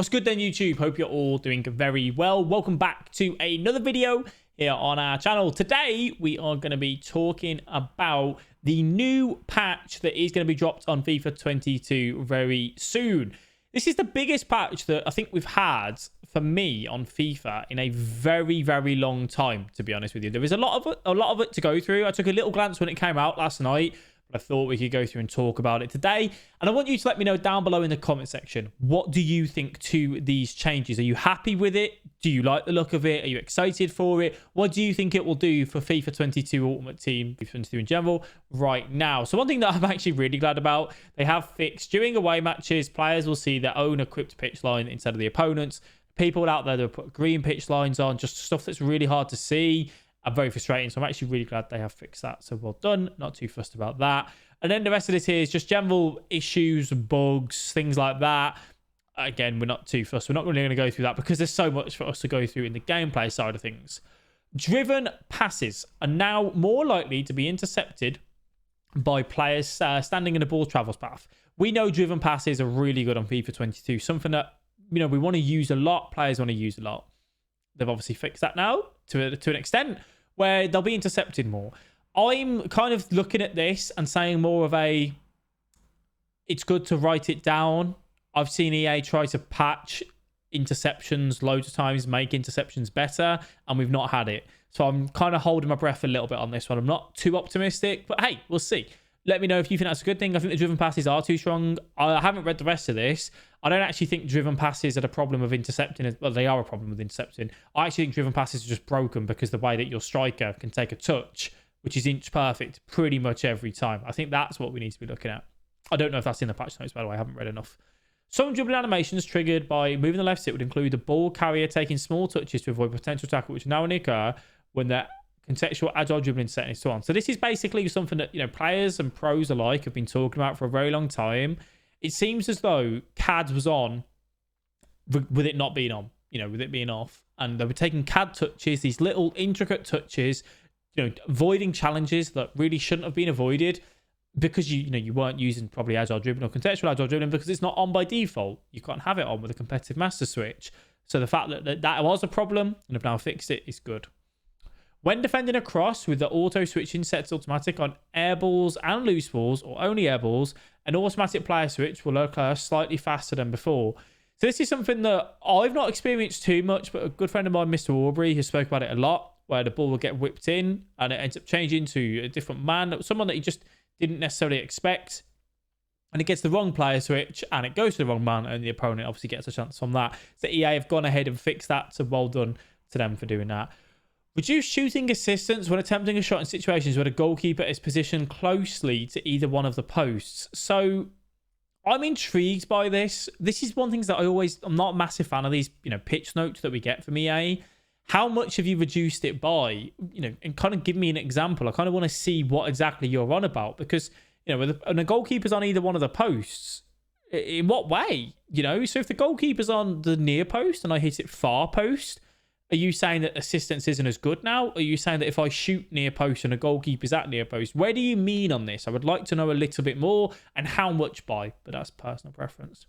What's good then, YouTube? Hope you're all doing very well. Welcome back to another video here on our channel. Today, we are going to be talking about the new patch that is going to be dropped on FIFA 22 very soon. This is the biggest patch that I think we've had for me on FIFA in a very, very long time, to be honest with you. There is a lot of it to go through. I took a little glance when it came out last night, but I thought we could go through and talk about it today. And I want you to let me know down below in the comment section, what do you think to these changes? Are you happy with it? Do you like the look of it? Are you excited for it? What do you think it will do for FIFA 22 Ultimate Team, FIFA 22 in general, right now? So one thing that I'm actually really glad about, they have fixed during away matches, players will see their own equipped pitch line instead of the opponent's. People out there that put green pitch lines on, just stuff that's really hard to see. I'm very frustrating, so I'm actually really glad they have fixed that. So well done. Not too fussed about that. And then the rest of this here is just general issues, bugs, things like that. Again, we're not too fussed. We're not really going to go through that because there's so much for us to go through in the gameplay side of things. Driven passes are now more likely to be intercepted by players standing in a ball travels path. We know driven passes are really good on FIFA 22. Something that, you know, we want to use a lot. Players want to use a lot. They've obviously fixed that now to an extent where they'll be intercepted more. I'm kind of looking at this and saying more of a, it's good to write it down. I've seen EA try to patch interceptions loads of times, make interceptions better, and we've not had it. So I'm kind of holding my breath a little bit on this one. I'm not too optimistic, but hey, we'll see. Let me know if you think that's a good thing. I think the driven passes are too strong. I haven't read the rest of this. I don't actually think driven passes are the problem of intercepting. Well, they are a problem with intercepting. I actually think driven passes are just broken because the way that your striker can take a touch, which is inch perfect pretty much every time. I think that's what we need to be looking at. I don't know if that's in the patch notes, by the way. I haven't read enough. Some dribbling animations triggered by moving the left stick would include the ball carrier taking small touches to avoid potential tackle, which now only occur when the contextual agile dribbling setting is so on. So this is basically something that, you know, players and pros alike have been talking about for a very long time. It seems as though CAD was on with it not being on, you know, with it being off. And they were taking CAD touches, these little intricate touches, you know, avoiding challenges that really shouldn't have been avoided because you weren't using probably agile dribbling or contextual agile dribbling because it's not on by default. You can't have it on with a competitive master switch. So the fact that was a problem and have now fixed it is good. When defending a cross with the auto switching set to automatic on air balls and loose balls, or only air balls, an automatic player switch will occur slightly faster than before. So this is something that I've not experienced too much, but a good friend of mine, Mr. Aubrey, has spoke about it a lot, where the ball will get whipped in and it ends up changing to a different man, someone that he just didn't necessarily expect. And it gets the wrong player switch and it goes to the wrong man and the opponent obviously gets a chance from that. So EA have gone ahead and fixed that, so well done to them for doing that. Reduce shooting assistance when attempting a shot in situations where the goalkeeper is positioned closely to either one of the posts. So I'm intrigued by this. This is one thing that I'm not a massive fan of these, you know, pitch notes that we get from EA. How much have you reduced it by, you know, and kind of give me an example. I kind of want to see what exactly you're on about because, you know, when the goalkeeper's on either one of the posts, in what way, you know? So if the goalkeeper's on the near post and I hit it far post, are you saying that assistance isn't as good now? Are you saying that if I shoot near post and a goalkeeper's at near post? Where do you mean on this? I would like to know a little bit more and how much by, but that's personal preference.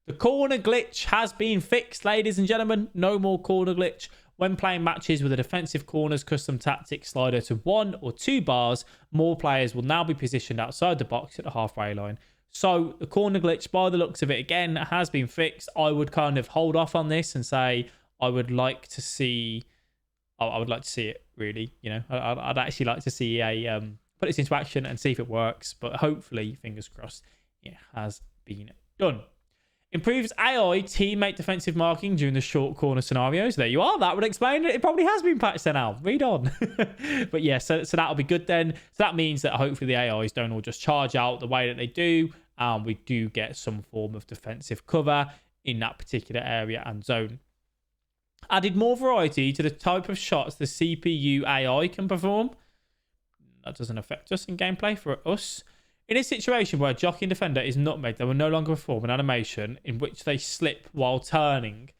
The corner glitch has been fixed, ladies and gentlemen. No more corner glitch. When playing matches with a defensive corners custom tactics slider to 1 or 2 bars, more players will now be positioned outside the box at the halfway line. So the corner glitch, by the looks of it, again, has been fixed. I would kind of hold off on this and say, I would like to see it, really. You know, I'd actually like to see EA put this into action and see if it works. But hopefully, fingers crossed, it has been done. Improves AI teammate defensive marking during the short corner scenarios. There you are. That would explain it. It probably has been patched there now. Read on. But yeah, so that'll be good then. So that means that hopefully the AIs don't all just charge out the way that they do. We do get some form of defensive cover in that particular area and zone. Added more variety to the type of shots the CPU AI can perform. That doesn't affect us in gameplay for us. In a situation where a jockey and defender is nutmegged, they will no longer perform an animation in which they slip while turning.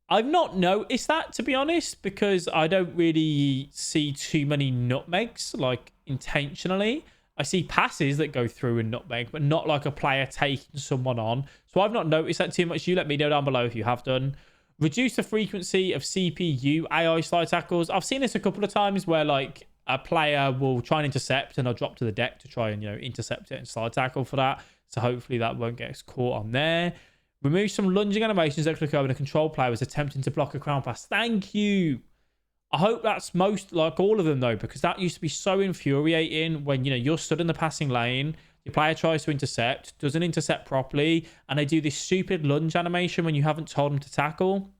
I've not noticed that, to be honest, because I don't really see too many nutmegs, like, intentionally. I see passes that go through and nutmeg, but not like a player taking someone on. So I've not noticed that too much. You let me know down below if you have done. Reduce the frequency of CPU AI slide tackles. I've seen this a couple of times where like a player will try and intercept and they'll drop to the deck to try and, intercept it and slide tackle for that. So hopefully that won't get us caught on there. Remove some lunging animations that click over when a control player was attempting to block a crown pass. Thank you. I hope that's most, like all of them though, because that used to be so infuriating when, you're stood in the passing lane, your player tries to intercept, doesn't intercept properly, and they do this stupid lunge animation when you haven't told them to tackle,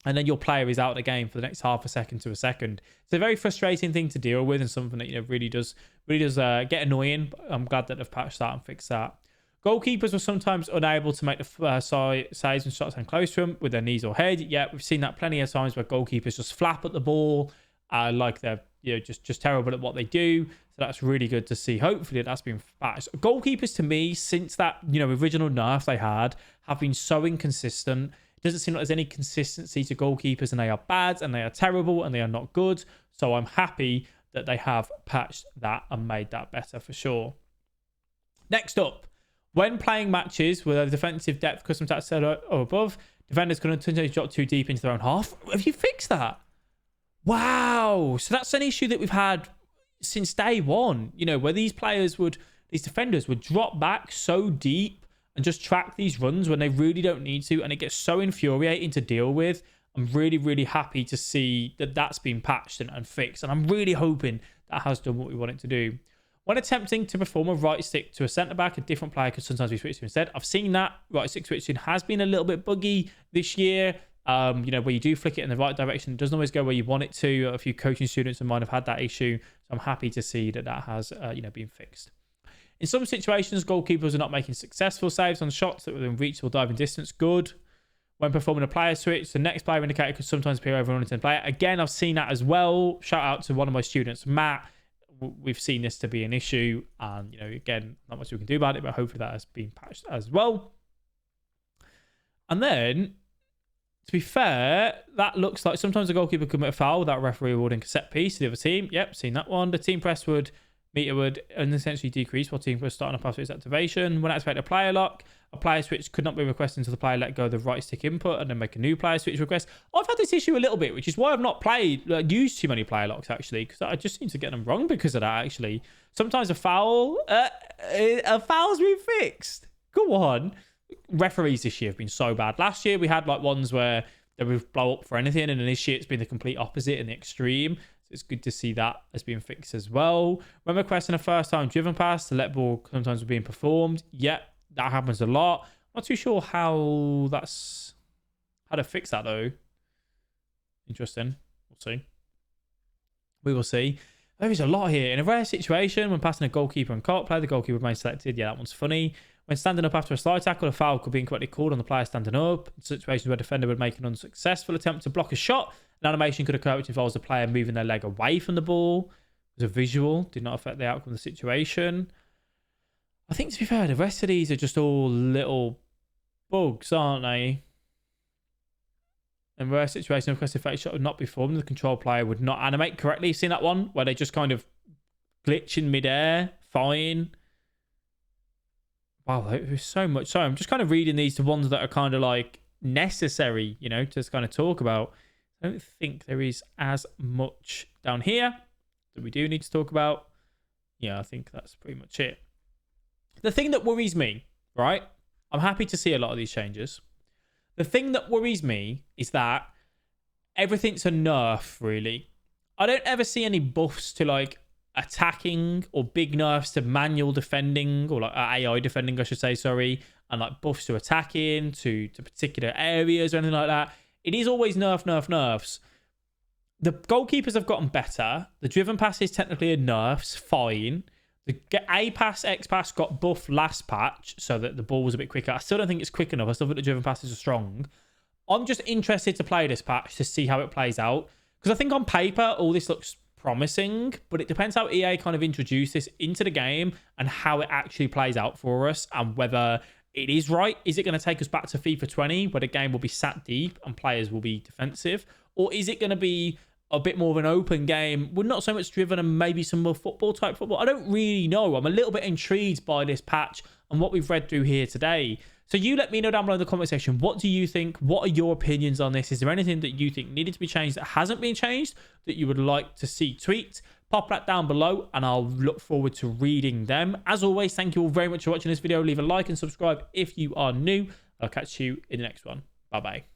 and then your player is out of the game for the next half a second to a second. It's a very frustrating thing to deal with and something that, really does get annoying. But I'm glad that they've patched that and fixed that. Goalkeepers were sometimes unable to make the saves when shots came close to them with their knees or head. Yeah, we've seen that plenty of times where goalkeepers just flap at the ball, like they're just terrible at what they do. So that's really good to see. Hopefully that's been patched. Goalkeepers to me, since that original nerf they had, have been so inconsistent. It doesn't seem like there's any consistency to goalkeepers, and they are bad and they are terrible and they are not good. So I'm happy that they have patched that and made that better for sure. Next up. When playing matches with a defensive depth custom stats set or above, defenders can intentionally drop too deep into their own half. Have you fixed that? Wow. So that's an issue that we've had since day one, where these defenders would drop back so deep and just track these runs when they really don't need to. And it gets so infuriating to deal with. I'm really, really happy to see that that's been patched and fixed. And I'm really hoping that has done what we want it to do. When attempting to perform a right stick to a centre-back, a different player could sometimes be switched to instead. I've seen that right stick switching has been a little bit buggy this year. Where you do flick it in the right direction, it doesn't always go where you want it to. A few coaching students of mine have had that issue. So I'm happy to see that has, been fixed. In some situations, goalkeepers are not making successful saves on shots that were within reach or diving distance. Good. When performing a player switch, the next player indicator could sometimes appear over an unattended player. Again, I've seen that as well. Shout out to one of my students, Matt. We've seen this to be an issue, and again, not much we can do about it, but hopefully that has been patched as well. And then, to be fair, that looks like sometimes a goalkeeper could commit a foul without a referee awarding a set piece to the other team. Yep, seen that one. The team press meter would essentially decrease while team press starting a pass switch activation. When activating a player lock, a player switch could not be requested until the player let go of the right stick input and then make a new player switch request. I've had this issue a little bit, which is why I've not used too many player locks actually, because I just seem to get them wrong because of that actually. Sometimes a foul's been fixed. Go on. Referees this year have been so bad. Last year we had ones where they would blow up for anything, and this year it's been the complete opposite in the extreme. It's good to see that has been fixed as well. When requesting a first-time driven pass, the let ball sometimes being performed. Yep, that happens a lot. Not too sure how to fix that though. Interesting. We'll see. We will see. There is a lot here. In a rare situation, when passing a goalkeeper and caught, player the goalkeeper remains selected. Yeah, that one's funny. When standing up after a slide tackle, a foul could be incorrectly called on the player standing up. In situations where a defender would make an unsuccessful attempt to block a shot, an animation could occur which involves the player moving their leg away from the ball. It was a visual, did not affect the outcome of the situation. I think, to be fair, the rest of these are just all little bugs, aren't they? In rare situation, request effect shot would not be formed. The control player would not animate correctly. You've seen that one where they just kind of glitch in midair. Fine. Wow, there's so much. So I'm just kind of reading these to ones that are kind of necessary, to kind of talk about. I don't think there is as much down here that we do need to talk about. Yeah, I think that's pretty much it. The thing that worries me, right? I'm happy to see a lot of these changes. The thing that worries me is that everything's a nerf, really. I don't ever see any buffs to attacking or big nerfs to manual defending or AI defending, I should say, sorry. And buffs to attacking to particular areas or anything like that. It is always nerfs. The goalkeepers have gotten better. The driven pass is technically a nerfs, fine. The A pass, X pass got buffed last patch so that the ball was a bit quicker. I still don't think it's quick enough. I still think the driven passes are strong. I'm just interested to play this patch to see how it plays out. Because I think on paper, all this looks promising, but it depends how EA kind of introduce this into the game and how it actually plays out for us and whether it is right. Is it going to take us back to FIFA 20 where the game will be sat deep and players will be defensive? Or is it going to be a bit more of an open game, with not so much driven and maybe some more type football. I don't really know. I'm a little bit intrigued by this patch and what we've read through here today. So you let me know down below in the comment section. What do you think? What are your opinions on this? Is there anything that you think needed to be changed that hasn't been changed that you would like to see tweaked? Pop that down below and I'll look forward to reading them. As always, thank you all very much for watching this video. Leave a like and subscribe if you are new. I'll catch you in the next one. Bye-bye.